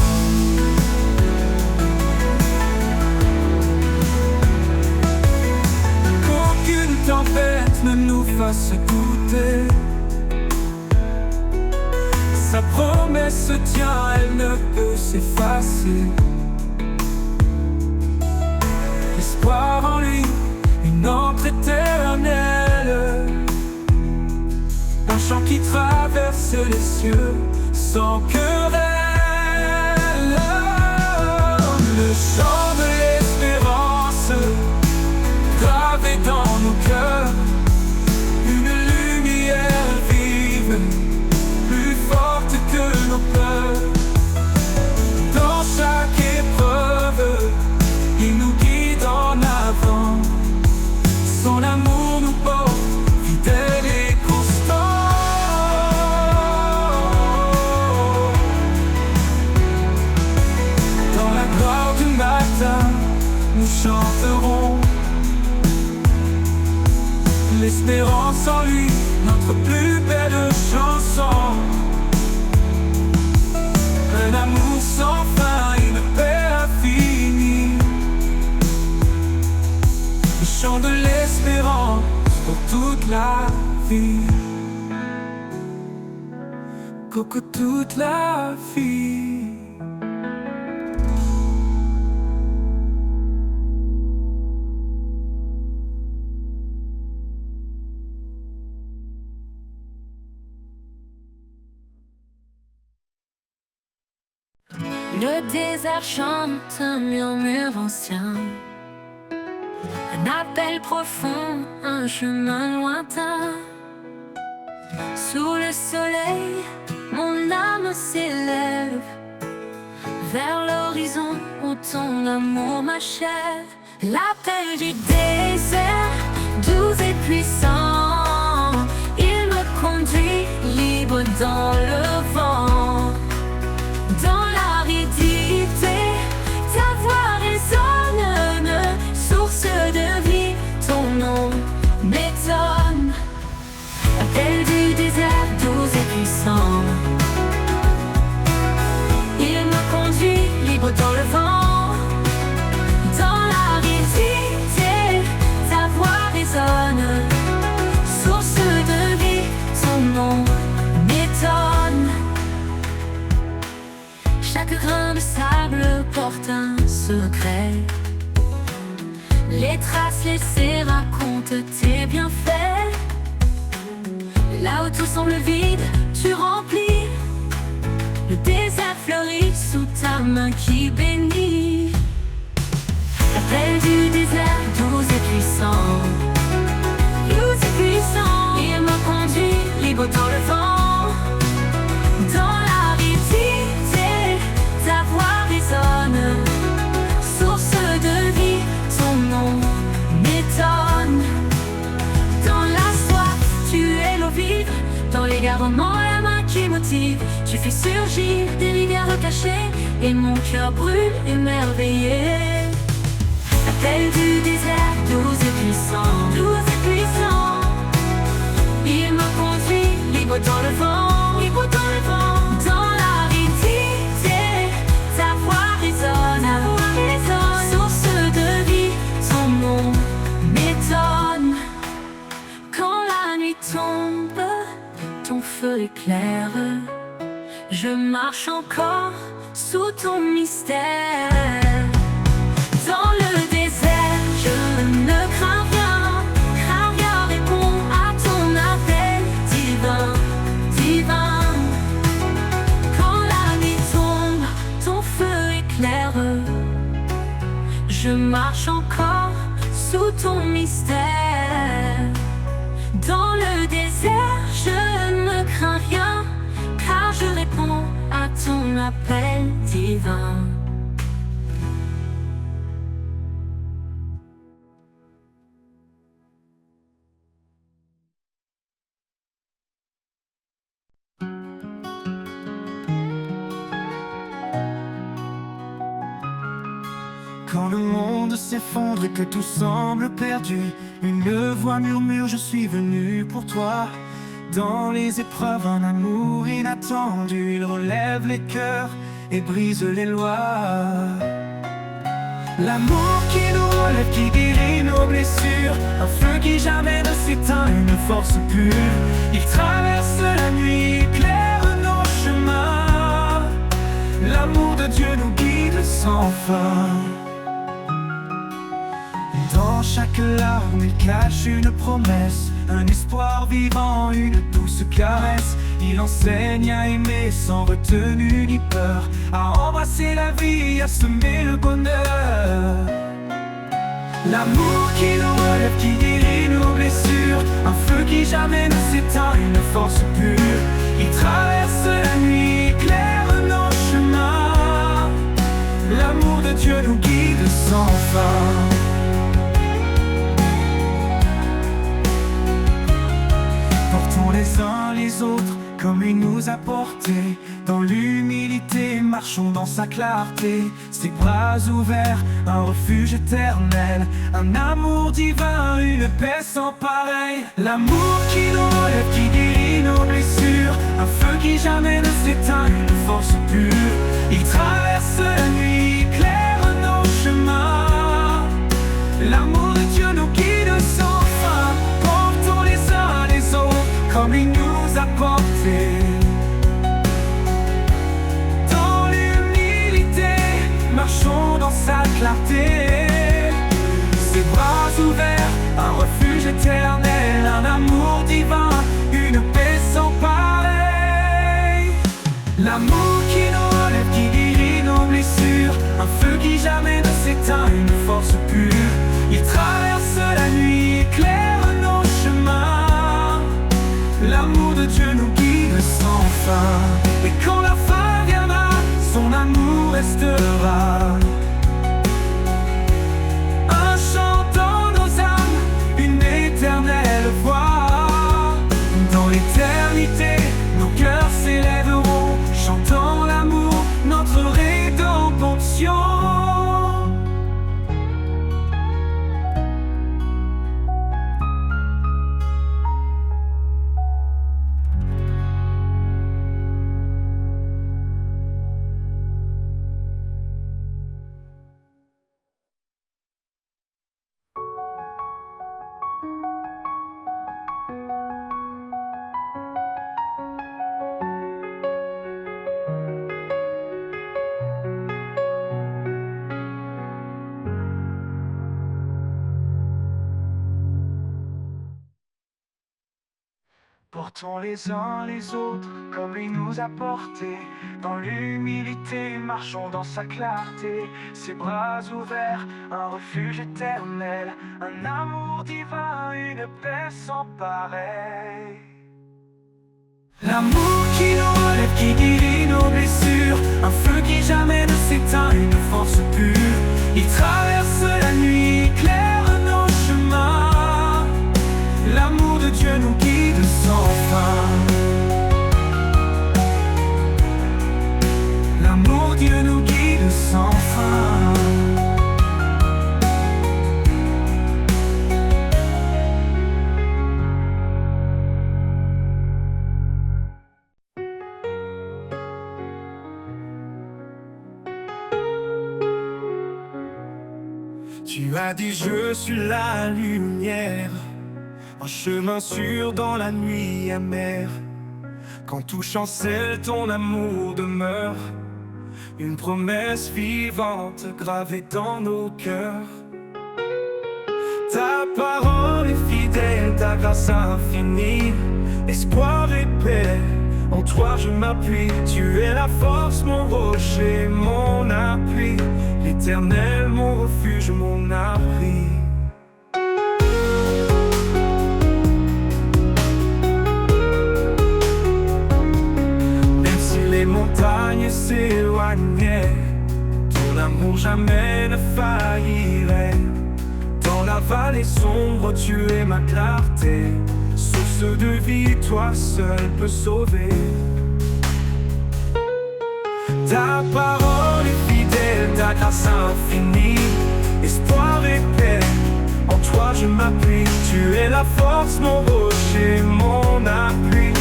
Qu'aucune tempête ne nous fasse douter. Sa promesse se tient, elle ne peut s'effacer. L'espoir en lui, une encre éternelle. Un chant qui traverse les cieux sans querelle. Le chant de l'espérance gravé dans nos cœurs, une lumière vive, plus forte que nos peurs. Dans chaque épreuve, il nous guide en avant. Son amour nous porte, fidèle et constant. Dans la gloire du matin, nous chanterons l'espérance en lui, notre plus belle chanson. Un amour sans fin, une paix infinie. Le chant de l'espérance pour toute la vie. Pour toute la vie. Le désert chante un murmure ancien, un appel profond, un chemin lointain. Sous le soleil, mon âme s'élève vers l'horizon où ton amour m'achève. L'appel du désert, doux et puissant, il me conduit libre dans le vent. Dans l'aridité, ta voix résonne, source de vie, ton nom m'étonne. Appel du désert, doux et puissant, il me conduit libre dans le vent. Dans l'aridité, ta voix résonne, source de vie, ton nom m'étonne. Chaque grain de sable porte un secret, Les traces laissées racontent tes bienfaits. Là où tout semble vide, tu remplis. Le désert fleurit sous ta main qui bénit. L'appel du désert, doux et puissant. Doux et puissant, il me conduit, libre dans le vent. Dans l'aridité, ta voix résonne. Source de vie, ton nom m'étonne. Dans la soif, tu es l'eau vive. Dans l'égarement, la main qui motive. Tu fais surgir des rivières cachées. Et mon cœur brûle émerveillé. L'appel du désert, doux et puissant. Doux et puissant, il me conduit, libre dans le vent. Libre dans le vent. Dans l'aridité, ta voix résonne. Source de vie, ton nom m'étonne. Quand la nuit tombe, ton feu éclaire. Je marche encore sous ton mystère. Dans le désert, je ne crains rien répond à ton appel divin, divin. Quand la nuit tombe, ton feu éclaire. Je marche encore sous ton mystère. Dans le désert, je ne crains rien, car je réponds à ton appel divin. Quand le monde s'effondre et que tout semble perdu, une voix murmure: je suis venu pour toi. Dans les épreuves, un amour inattendu, il relève les cœurs et brise les lois. L'amour qui nous relève, qui guérit nos blessures, un feu qui jamais ne s'éteint, une force pure. Il traverse la nuit, éclaire nos chemins. L'amour de Dieu nous guide sans fin. Dans chaque larme, il cache une promesse, un espoir vivant, une douce caresse. Il enseigne à aimer sans retenue ni peur, à embrasser la vie, à semer le bonheur. L'amour qui nous relève, qui guérit nos blessures, un feu qui jamais ne s'éteint, une force pure. Il traverse la nuit, éclaire nos chemins. L'amour de Dieu nous guide sans fin. Portons les uns les autres comme il nous a portés. Dans l'humilité, marchons dans sa clarté. Ses bras ouverts, un refuge éternel, un amour divin, une paix sans pareil. L'amour qui nous relève, qui guérit nos blessures, un feu qui jamais ne s'éteint, une force pure. Il traverse la nuit, éclaire nos chemins. L'amour de Dieu nous guide sans fin. Portons les uns les autres comme il nous a portés. Dans l'humilité, marchons dans sa clarté. Ses bras ouverts, un refuge éternel, un amour divin, une paix sans pareil. L'amour qui nous relève, qui guérit nos blessures, un feu qui jamais ne s'éteint, une force pure. Il traverse la nuit, éclaire nos chemins. L'amour de Dieu nous guide sans fin. Et quand la fin viendra, son amour restera. Un chant dans nos âmes, une éternelle voix. Dans l'éternité, nos cœurs s'élèveront, chantant l'amour, notre rédemption. Portons les uns les autres comme il nous a portés. Dans l'humilité, marchons dans sa clarté. Ses bras ouverts, un refuge éternel, un amour divin, une paix sans pareil. L'amour qui nous relève, qui guérit nos blessures, un feu qui jamais ne s'éteint, une force pure. Il traverse la nuit, éclaire nos chemins. L'amour de Dieu nous guide sans fin. L'amour de Dieu nous guide sans fin. Tu as dit je suis la lumière, un chemin sûr dans la nuit amère. Quand tout chancelle, ton amour demeure, une promesse vivante gravée dans nos cœurs. Ta parole est fidèle, ta grâce infinie, espoir et paix, en toi je m'appuie. Tu es la force, mon rocher, mon appui, l'Éternel, mon refuge, mon abri. Même si les montagnes s'éloignaient, ton amour jamais ne faillirait. Dans la vallée sombre, tu es ma clarté, source de vie, toi seul peux sauver. Ta parole est fidèle, ta grâce infinie, espoir et paix, en toi je m'appuie. Tu es la force, mon rocher, mon appui,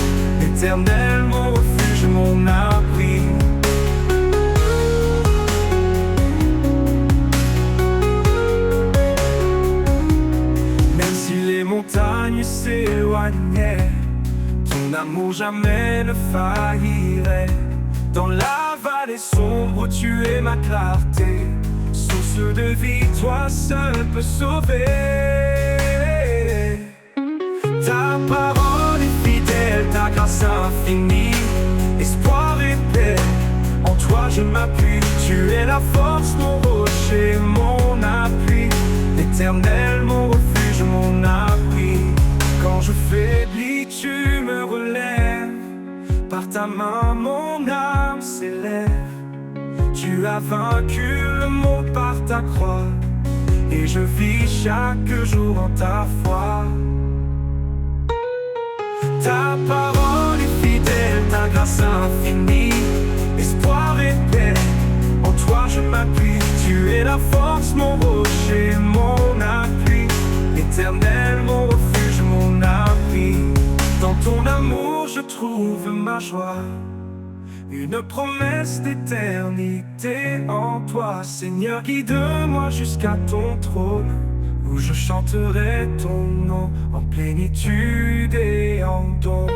l'Éternel, mon refuge, mon abri. Même si les montagnes s'éloignaient, ton amour jamais ne faillirait. Dans la vallée sombre, tu es ma clarté, source de vie, toi seul peux sauver. Ta parole est fidèle, ta grâce infinie, espoir et paix, en toi je m'appuie. Tu es la force, mon rocher, mon appui, l'Éternel, mon refuge, mon abri. Quand je faiblis, tu me relèves, par ta main mon âme s'élève. Tu as vaincu le monde par ta croix, et je vis chaque jour en ta foi. Ta parole est fidèle, ta grâce infinie, espoir et paix, en toi je m'appuie. Tu es la force, mon rocher, mon appui, l'Éternel, mon refuge, mon abri. Dans ton amour je trouve ma joie, une promesse d'éternité en toi. Seigneur, guide-moi jusqu'à ton trône, où je chanterai ton nom en plénitude et en don.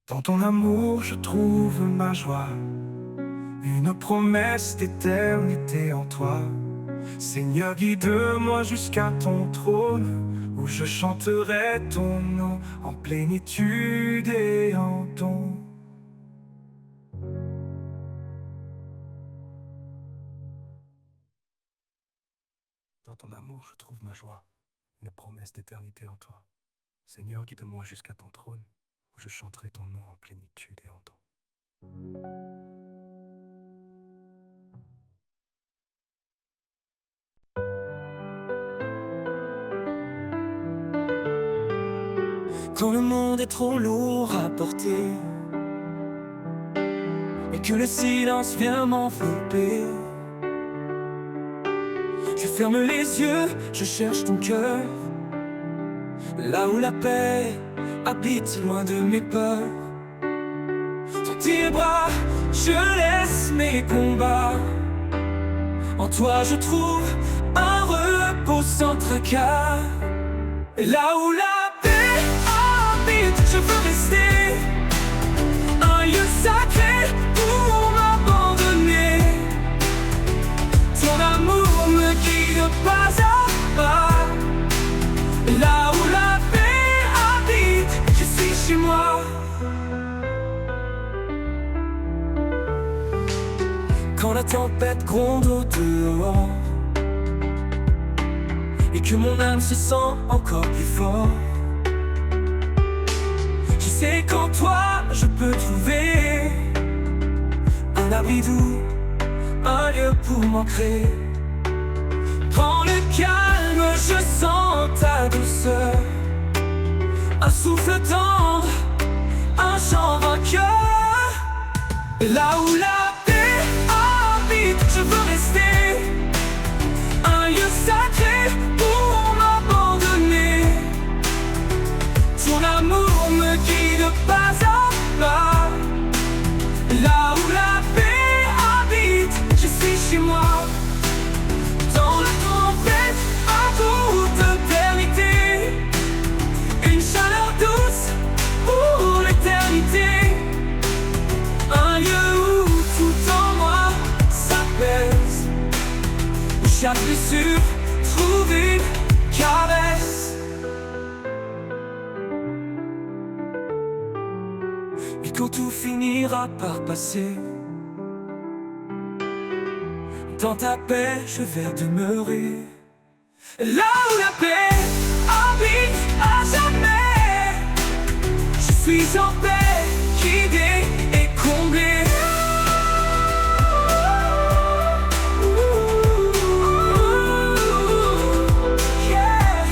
Dans ton amour je trouve ma joie, une promesse d'éternité en toi. Seigneur, guide-moi jusqu'à ton trône, où je chanterai ton nom en plénitude et en don. Dans ton amour je trouve ma joie, une promesse d'éternité en toi. Seigneur, guide-moi jusqu'à ton trône, où je chanterai ton nom en plénitude et en don. Quand le monde est trop lourd à porter, et que le silence vient m'envelopper, je ferme les yeux, je cherche ton cœur, là où la paix habite loin de mes peurs. Dans tes bras, je laisse mes combats. En toi je trouve un repos sans tracas. Et là où la paix habite, je veux rester un lieu sacré pour m'abandonner. Ton amour me guide pas à pas. Et là où la paix habite, je suis chez moi. Quand la tempête gronde au dehors et que mon âme se sent encore plus fort, je sais qu'en toi je peux trouver un abri doux, un lieu pour m'ancrer. Dans le calme je sens ta douceur, un souffle tendre, un chant vainqueur. Et là où la paix habite, je veux rester un lieu sacré pour m'abandonner. Ton amour me guide pas à pas. Là où la paix habite, je suis chez moi. Dans la tempête, à toute éternité, une chaleur douce pour l'éternité. Un lieu où tout en moi s'apaise, où chaque blessure trouve une caresse. Et quand tout finira par passer, dans ta paix je vais demeurer. Là où la paix habite à jamais, je suis en paix, guidé et comblé. Yeah,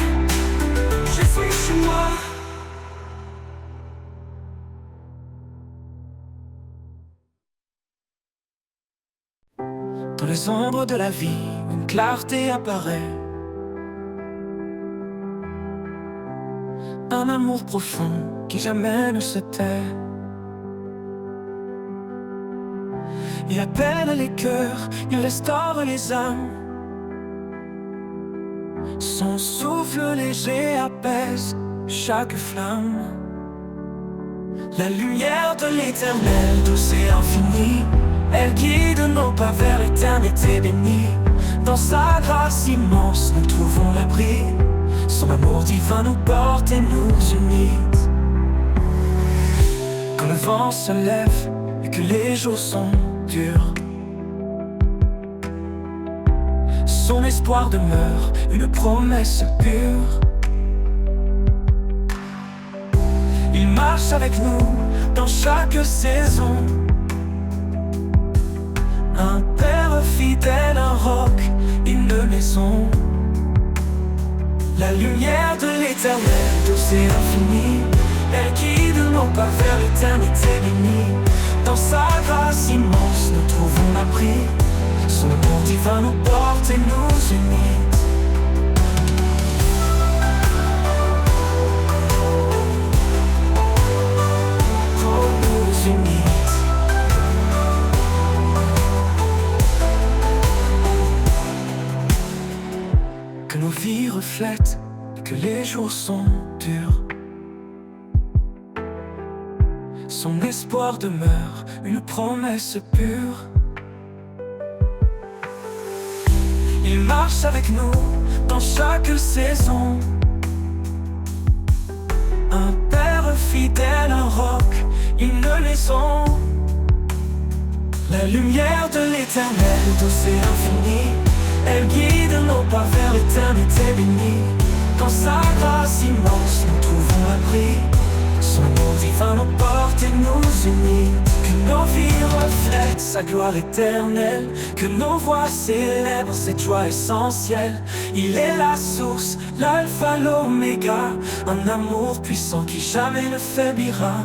je suis chez moi. Dans les ombres de la vie, une clarté apparaît. Un amour profond qui jamais ne se tait. Il appelle les cœurs, il restaure les âmes. Son souffle léger apaise chaque flamme. La lumière de l'éternel, douce et infinie, elle guide nos pas vers l'éternité bénie. Dans sa grâce immense, nous trouvons l'abri. Son amour divin nous porte et nous unit. Quand le vent se lève et que les jours sont durs, son espoir demeure, une promesse pure. Il marche avec nous dans chaque saison, un père fidèle, un roc, une maison. La lumière de l'éternel, douce et infinie, elle guide nos pas vers l'éternité bénie. Dans sa grâce immense, nous trouvons l'abri. Son amour divin nous porte et nous unit. Oh, nous unit. Que nos vies reflètent, que les jours sont durs. Son espoir demeure, une promesse pure. Il marche avec nous dans chaque saison, un père fidèle, un roc, une maison. La lumière de l'éternel, douce et infinie, elle guide nos pas vers l'éternité bénie. Dans sa grâce immense, nous trouvons l'abri. Son amour divin nous porte et nous unit. Que nos vies reflètent sa gloire éternelle, que nos voix célèbrent cette joie essentielle. Il est la source, l'alpha, l'oméga, un amour puissant qui jamais ne faiblira.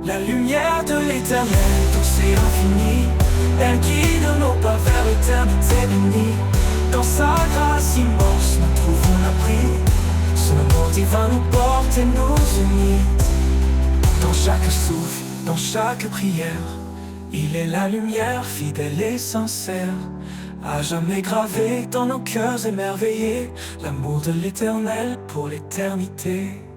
La lumière de l'éternel, douce et infinie, elle guide nos pas vers l'éternité bénie. Dans sa grâce immense, nous trouvons l'abri. Son amour divin nous porte et nous unit. Dans chaque souffle, dans chaque prière, il est la lumière fidèle et sincère. à jamais gravé dans nos cœurs émerveillés, l'amour de l'Éternel pour l'éternité.